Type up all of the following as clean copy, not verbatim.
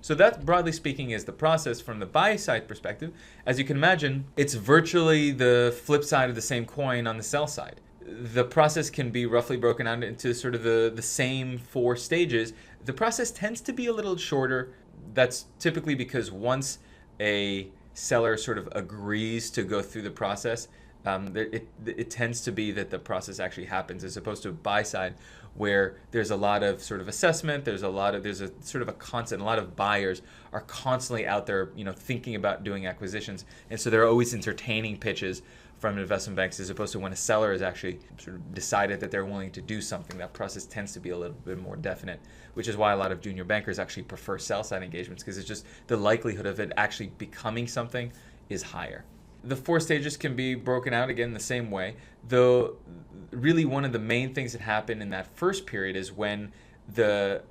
So that, broadly speaking, is the process from the buy side perspective. As you can imagine, it's virtually the flip side of the same coin on the sell side. The process can be roughly broken out into sort of the same four stages. The process tends to be a little shorter. That's typically because once a seller sort of agrees to go through the process, it tends to be that the process actually happens, as opposed to a buy side where there's a lot of sort of assessment. There's a sort of a constant. A lot of buyers are constantly out there, thinking about doing acquisitions, and so they're always entertaining pitches from investment banks, as opposed to when a seller has actually sort of decided that they're willing to do something. That process tends to be a little bit more definite, which is why a lot of junior bankers actually prefer sell-side engagements, because it's just the likelihood of it actually becoming something is higher. The four stages can be broken out again the same way, though really one of the main things that happen in that first period is when the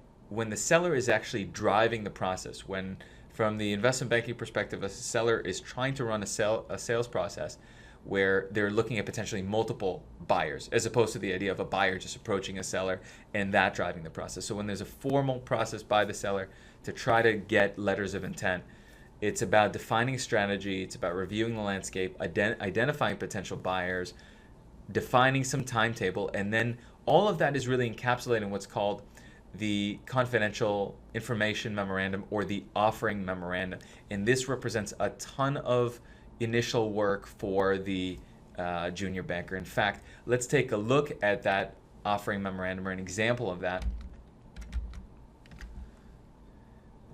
seller is actually driving the process. When, from the investment banking perspective, a seller is trying to run a sales process where they're looking at potentially multiple buyers, as opposed to the idea of a buyer just approaching a seller and that driving the process. So when there's a formal process by the seller to try to get letters of intent, it's about defining strategy, it's about reviewing the landscape, identifying potential buyers, defining some timetable, and then all of that is really encapsulated in what's called the confidential information memorandum, or the offering memorandum. And this represents a ton of initial work for the junior banker. In fact, let's take a look at that offering memorandum, or an example of that.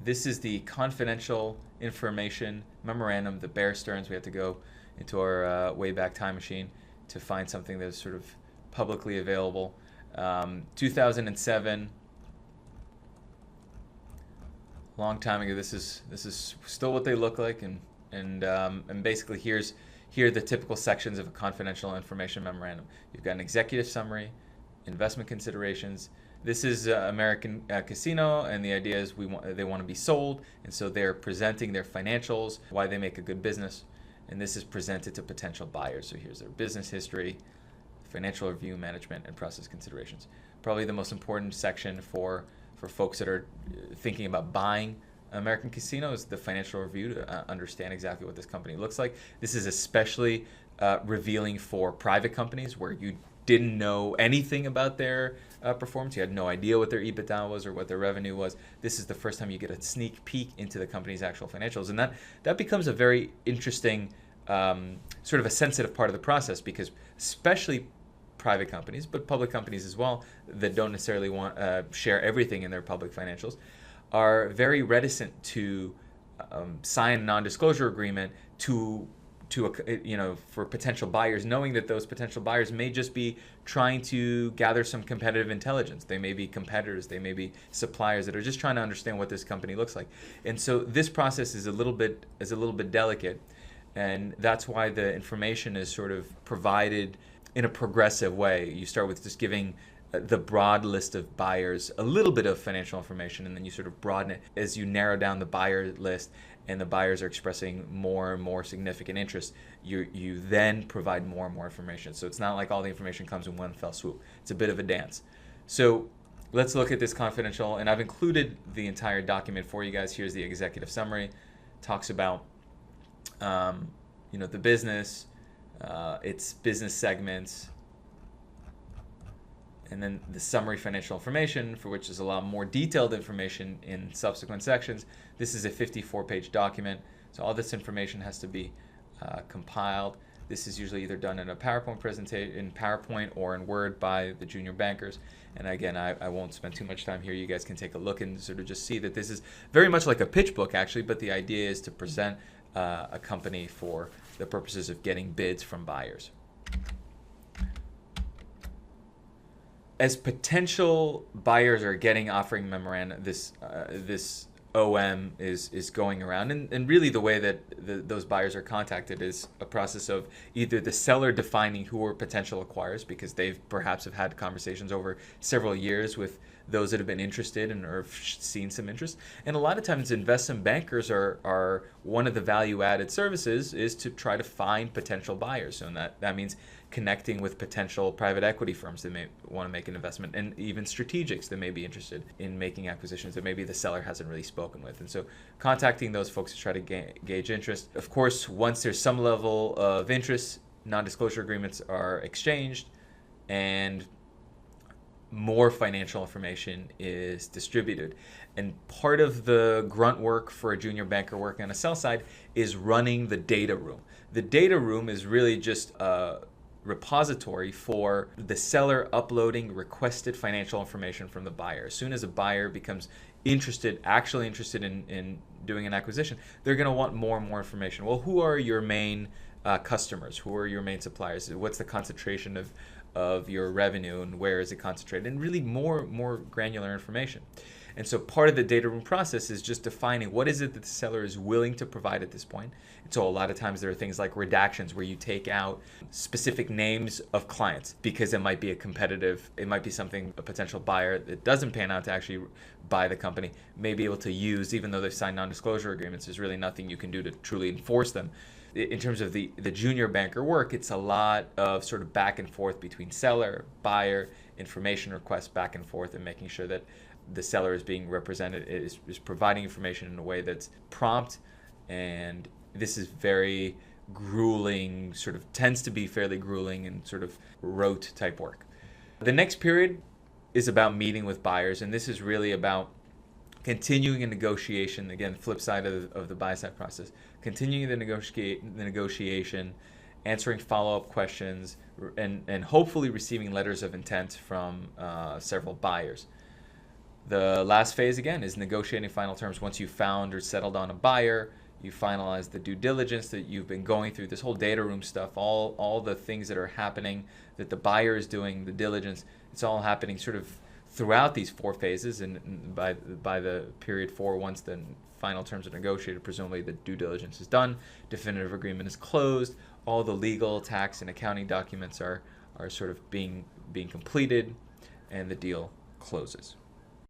This is the confidential information memorandum, the Bear Stearns. We have to go into our Wayback Time Machine to find something that's sort of publicly available. 2007, long time ago. This is still what they look like, and basically here are the typical sections of a confidential information memorandum. You've got an executive summary, investment considerations. This is American Casino, and the idea is they want to be sold, and so they're presenting their financials, why they make a good business, and this is presented to potential buyers. So here's their business history, financial review, management, and process considerations. Probably the most important section for folks that are thinking about buying American Casino is the financial review, to understand exactly what this company looks like. This is especially revealing for private companies where you didn't know anything about their performance. You had no idea what their EBITDA was or what their revenue was. This is the first time you get a sneak peek into the company's actual financials. And that becomes a very interesting, sort of a sensitive part of the process, because especially private companies, but public companies as well, that don't necessarily want share everything in their public financials, are very reticent to sign a non-disclosure agreement for potential buyers, knowing that those potential buyers may just be trying to gather some competitive intelligence. They may be competitors, they may be suppliers that are just trying to understand what this company looks like. And so this process is a little bit delicate, and that's why the information is sort of provided in a progressive way. You start with just giving the broad list of buyers a little bit of financial information, and then you sort of broaden it as you narrow down the buyer list, and the buyers are expressing more and more significant interest. You then provide more and more information. So it's not like all the information comes in one fell swoop. It's a bit of a dance. So let's look at this confidential, and I've included the entire document for you guys. Here's the executive summary. Talks about the business, its business segments, and then the summary financial information, for which is a lot more detailed information in subsequent sections. This is a 54-page document, so all this information has to be compiled. This is usually either done in a PowerPoint presentation, in PowerPoint, or in Word by the junior bankers. And again, I won't spend too much time here. You guys can take a look and sort of just see that this is very much like a pitch book, actually, but the idea is to present a company for the purposes of getting bids from buyers. As potential buyers are getting offering memoranda, this OM is going around, and really the way that those buyers are contacted is a process of either the seller defining who are potential acquirers, because they've perhaps have had conversations over several years with those that have been interested and or have seen some interest. And a lot of times investment bankers are one of the value added services is to try to find potential buyers. So that means connecting with potential private equity firms that may want to make an investment, and even strategics that may be interested in making acquisitions that maybe the seller hasn't really spoken with. And so contacting those folks to try to gauge interest. Of course, once there's some level of interest, non-disclosure agreements are exchanged and more financial information is distributed. And part of the grunt work for a junior banker working on a sell side is running the data room. The data room is really just a repository for the seller uploading requested financial information from the buyer. As soon as a buyer becomes actually interested in doing an acquisition, they're going to want more and more information. Well, who are your main customers? Who are your main suppliers? What's the concentration of your revenue, and where is it concentrated? And really more granular information. And so part of the data room process is just defining what is it that the seller is willing to provide at this point. And so a lot of times there are things like redactions where you take out specific names of clients because it might be it might be something a potential buyer that doesn't pan out to actually buy the company may be able to use, even though they've signed non-disclosure agreements. There's really nothing you can do to truly enforce them. In terms of the junior banker work, it's a lot of sort of back and forth between seller, buyer, information requests back and forth, and making sure that the seller is being represented, is providing information in a way that's prompt. And this is very grueling, tends to be fairly grueling and sort of rote type work. The next period is about meeting with buyers, and this is really about continuing a negotiation. Again, flip side of the buy side process, continuing the negotiation, answering follow-up questions, and hopefully receiving letters of intent from several buyers. The last phase, again, is negotiating final terms. Once you've found or settled on a buyer, you finalize the due diligence that you've been going through, this whole data room stuff, all the things that are happening that the buyer is doing, the diligence, it's all happening sort of throughout these 4 phases. And by the period 4, once the final terms are negotiated, presumably the due diligence is done, definitive agreement is closed, all the legal, tax, and accounting documents are sort of being completed, and the deal closes.